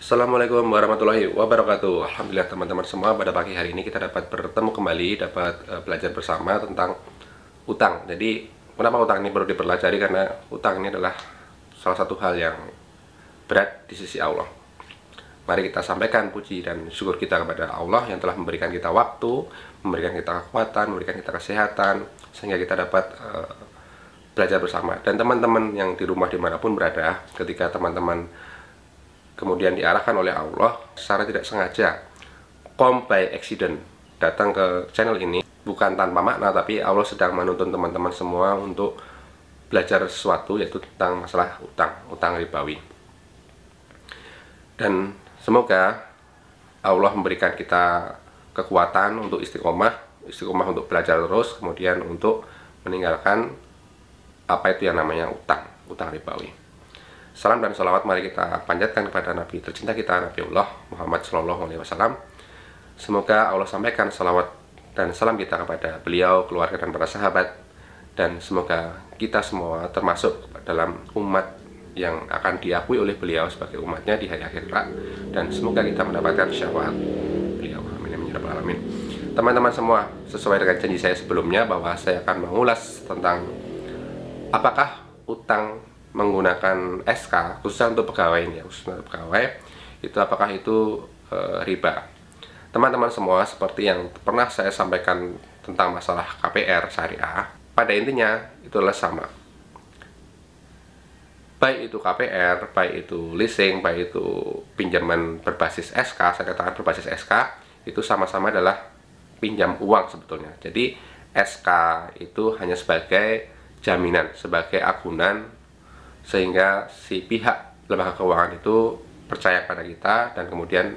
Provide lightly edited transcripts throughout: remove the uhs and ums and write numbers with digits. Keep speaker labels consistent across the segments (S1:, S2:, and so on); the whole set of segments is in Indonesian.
S1: Assalamualaikum warahmatullahi wabarakatuh. Alhamdulillah teman-teman semua, pada pagi hari ini kita dapat bertemu kembali, dapat belajar bersama tentang utang. Jadi kenapa utang ini perlu dipelajari? Karena utang ini adalah salah satu hal yang berat di sisi Allah. Mari kita sampaikan puji dan syukur kita kepada Allah yang telah memberikan kita waktu, memberikan kita kekuatan, memberikan kita kesehatan, sehingga kita dapat belajar bersama. Dan teman-teman yang di rumah dimanapun berada, ketika teman-teman kemudian diarahkan oleh Allah secara tidak sengaja, come by accident, datang ke channel ini bukan tanpa makna, tapi Allah sedang menuntun teman-teman semua untuk belajar sesuatu, yaitu tentang masalah utang ribawi. Dan semoga Allah memberikan kita kekuatan untuk istiqomah untuk belajar terus, kemudian untuk meninggalkan apa itu yang namanya utang ribawi. Salam dan salawat mari kita panjatkan kepada Nabi tercinta kita, Nabi Allah Muhammad SAW. Semoga Allah sampaikan salawat dan salam kita kepada beliau, keluarga dan para sahabat, dan semoga kita semua termasuk dalam umat yang akan diakui oleh beliau sebagai umatnya di hari akhir kelak, dan semoga kita mendapatkan syafaat beliau. Amin ya rabbal alamin. Teman-teman semua, sesuai dengan janji saya sebelumnya bahwa saya akan mengulas tentang apakah utang menggunakan SK khususnya untuk pegawai ini, itu apakah itu riba. Teman-teman semua, seperti yang pernah saya sampaikan tentang masalah KPR syariah, pada intinya itu adalah sama. Baik itu KPR, baik itu leasing, baik itu pinjaman berbasis SK, saya katakan berbasis SK, itu sama-sama adalah pinjam uang sebetulnya. Jadi SK itu hanya sebagai jaminan, sebagai agunan, sehingga si pihak lembaga keuangan itu percaya pada kita, dan kemudian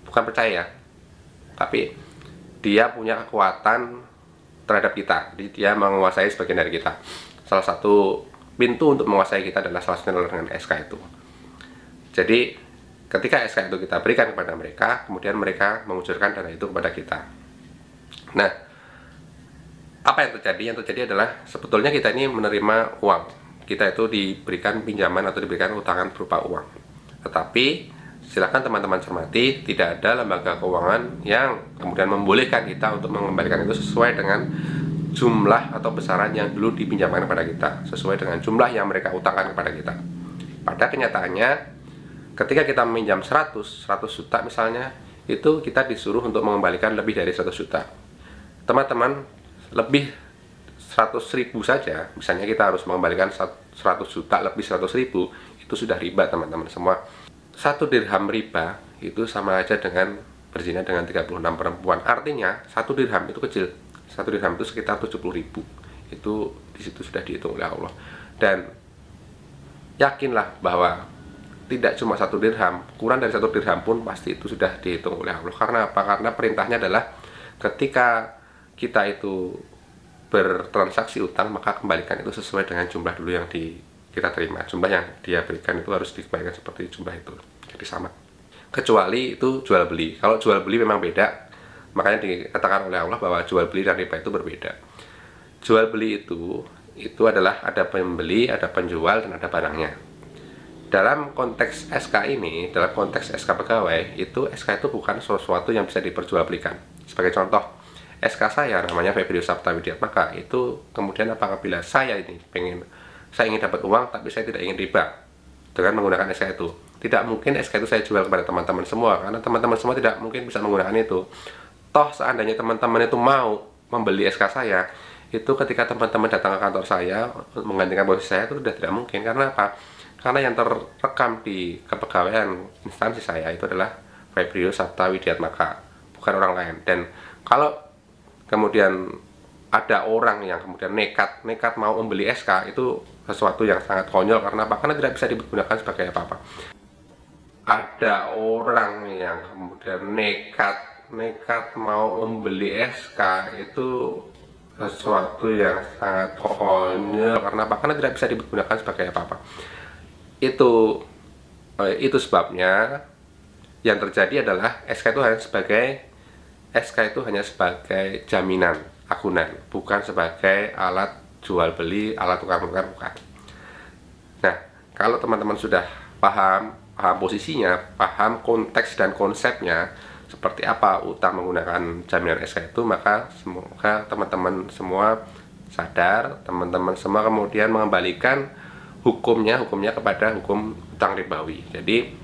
S1: bukan percaya, tapi dia punya kekuatan terhadap kita. Jadi dia menguasai sebagian dari kita. Salah satu pintu untuk menguasai kita adalah salah satunya adalah dengan SK itu. Jadi ketika SK itu kita berikan kepada mereka, kemudian mereka mengucurkan dana itu kepada kita. Nah, apa yang terjadi? Yang terjadi adalah sebetulnya kita ini menerima uang. Kita itu diberikan pinjaman atau diberikan utangan berupa uang. Tetapi silakan teman-teman cermati, tidak ada lembaga keuangan yang kemudian membolehkan kita untuk mengembalikan itu sesuai dengan jumlah atau besaran yang dulu dipinjamkan kepada kita, sesuai dengan jumlah yang mereka utangkan kepada kita. Pada kenyataannya, ketika kita meminjam 100 juta misalnya, itu kita disuruh untuk mengembalikan lebih dari 100 juta. Teman-teman, lebih 100.000 saja, misalnya kita harus mengembalikan 100 juta lebih 100.000, itu sudah riba teman-teman semua. 1 dirham riba itu sama aja dengan berzina dengan 36 perempuan. Artinya 1 dirham itu kecil, 1 dirham itu sekitar 70.000. Itu disitu sudah dihitung oleh Allah. Dan yakinlah bahwa tidak cuma 1 dirham, kurang dari 1 dirham pun pasti itu sudah dihitung oleh Allah. Karena apa? Karena perintahnya adalah ketika kita itu bertransaksi utang, maka kembalikan itu sesuai dengan jumlah dulu yang kita terima. Jumlah yang dia berikan itu harus dikembalikan seperti jumlah itu, jadi sama. Kecuali itu jual beli. Kalau jual beli memang beda, makanya dikatakan oleh Allah bahwa jual beli dan riba itu berbeda. Jual beli itu adalah ada pembeli, ada penjual, dan ada barangnya. Dalam konteks SK ini, dalam konteks SK pegawai, itu SK itu bukan sesuatu yang bisa diperjualbelikan. Sebagai contoh, SK saya namanya Febrio Sabta Widiatmaka, itu kemudian apabila saya ingin dapat uang tapi saya tidak ingin riba dengan menggunakan SK itu, tidak mungkin SK itu saya jual kepada teman-teman semua, karena teman-teman semua tidak mungkin bisa menggunakan itu. Toh seandainya teman-teman itu mau membeli SK saya, itu ketika teman-teman datang ke kantor saya menggantikan posisi saya, itu sudah tidak mungkin. Karena apa? Karena yang terekam di kepegawaian instansi saya itu adalah Febrio Sabta Widiatmaka, bukan orang lain. Dan kalau kemudian ada orang yang kemudian nekat mau membeli SK, itu sesuatu yang sangat konyol. Karena apa? Karena tidak bisa digunakan sebagai apa-apa. Ada orang yang kemudian nekat mau membeli SK, itu sesuatu yang sangat konyol. Karena apa? Karena tidak bisa digunakan sebagai apa-apa. Itu sebabnya yang terjadi adalah SK itu hanya sebagai jaminan, agunan, bukan sebagai alat jual beli, alat tukar-menukar, bukan. Nah, kalau teman-teman sudah paham paham posisinya, paham konteks dan konsepnya seperti apa utang menggunakan jaminan SK itu, maka semoga teman-teman semua sadar, teman-teman semua kemudian mengembalikan hukumnya kepada hukum utang ribawi. Jadi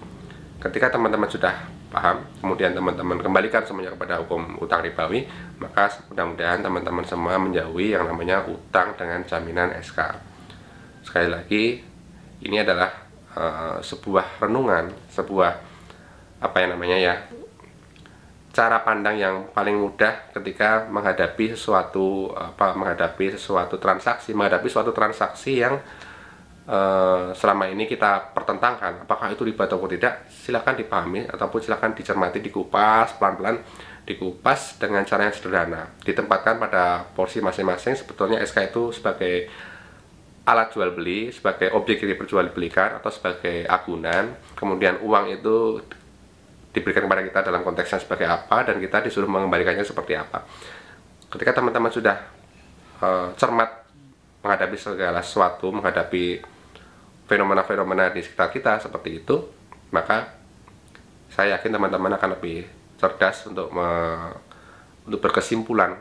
S1: ketika teman-teman sudah paham, kemudian teman-teman kembalikan semuanya kepada hukum utang ribawi, maka mudah-mudahan teman-teman semua menjauhi yang namanya utang dengan jaminan SK. Sekali lagi, ini adalah sebuah renungan, sebuah cara pandang yang paling mudah ketika menghadapi suatu transaksi yang selama ini kita pertentangkan apakah itu riba atau tidak. Silakan dipahami ataupun silakan dicermati, dikupas pelan-pelan, dikupas dengan cara yang sederhana, ditempatkan pada porsi masing-masing. Sebetulnya SK itu sebagai alat jual beli, sebagai objek yang diperjualbelikan atau sebagai agunan, kemudian uang itu diberikan kepada kita dalam konteksnya sebagai apa, dan kita disuruh mengembalikannya seperti apa. Ketika teman-teman sudah cermat menghadapi segala sesuatu, menghadapi fenomena-fenomena di sekitar kita seperti itu, maka saya yakin teman-teman akan lebih cerdas untuk berkesimpulan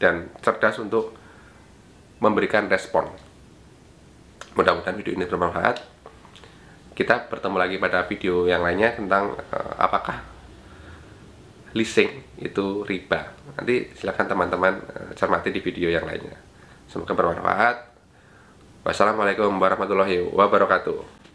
S1: dan cerdas untuk memberikan respon. Mudah-mudahan video ini bermanfaat. Kita bertemu lagi pada video yang lainnya tentang apakah leasing itu riba. Nanti silahkan teman-teman cermati di video yang lainnya. Semoga bermanfaat. Wassalamualaikum warahmatullahi wabarakatuh.